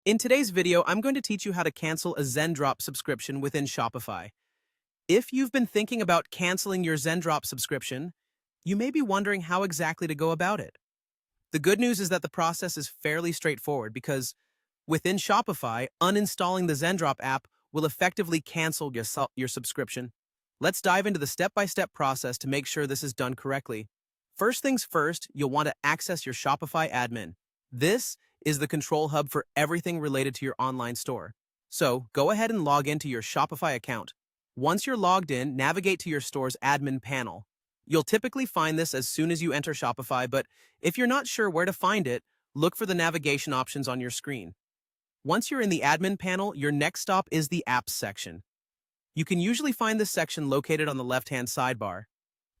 In today's video, I'm going to teach you how to cancel a Zendrop subscription within Shopify. If you've been thinking about canceling your Zendrop subscription, you may be wondering how exactly to go about it. The good news is that the process is fairly straightforward because within Shopify, uninstalling the Zendrop app will effectively cancel your subscription. Let's dive into the step-by-step process to make sure this is done correctly. First things first, you'll want to access your Shopify admin. This is the control hub for everything related to your online store. So go ahead and log into your Shopify account. Once you're logged in, navigate to your store's admin panel. You'll typically find this as soon as you enter Shopify, but if you're not sure where to find it, look for the navigation options on your screen. Once you're in the admin panel, your next stop is the Apps section. You can usually find this section located on the left-hand sidebar.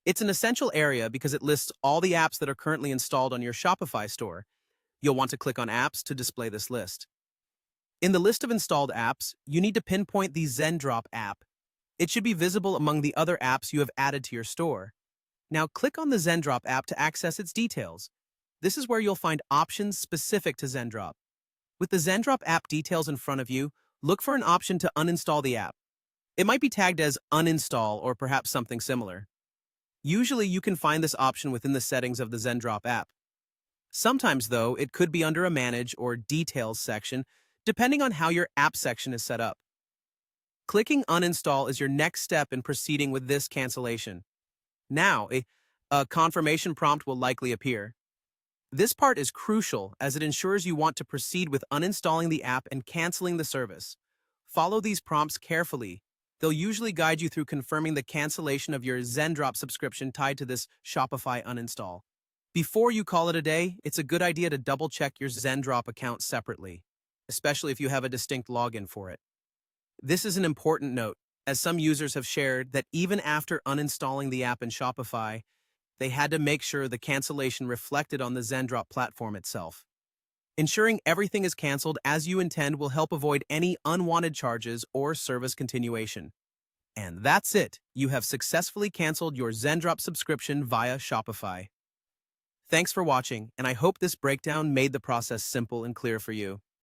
It's an essential area because it lists all the apps that are currently installed on your Shopify store. You'll want to click on Apps to display this list. In the list of installed apps, you need to pinpoint the Zendrop app. It should be visible among the other apps you have added to your store. Now click on the Zendrop app to access its details. This is where you'll find options specific to Zendrop. With the Zendrop app details in front of you, look for an option to uninstall the app. It might be tagged as uninstall or perhaps something similar. Usually you can find this option within the settings of the Zendrop app. Sometimes, though, it could be under a Manage or Details section, depending on how your app section is set up. Clicking Uninstall is your next step in proceeding with this cancellation. Now, a confirmation prompt will likely appear. This part is crucial as it ensures you want to proceed with uninstalling the app and canceling the service. Follow these prompts carefully. They'll usually guide you through confirming the cancellation of your Zendrop subscription tied to this Shopify uninstall. Before you call it a day, it's a good idea to double-check your Zendrop account separately, especially if you have a distinct login for it. This is an important note, as some users have shared that even after uninstalling the app in Shopify, they had to make sure the cancellation reflected on the Zendrop platform itself. Ensuring everything is canceled as you intend will help avoid any unwanted charges or service continuation. And that's it. You have successfully canceled your Zendrop subscription via Shopify. Thanks for watching, and I hope this breakdown made the process simple and clear for you.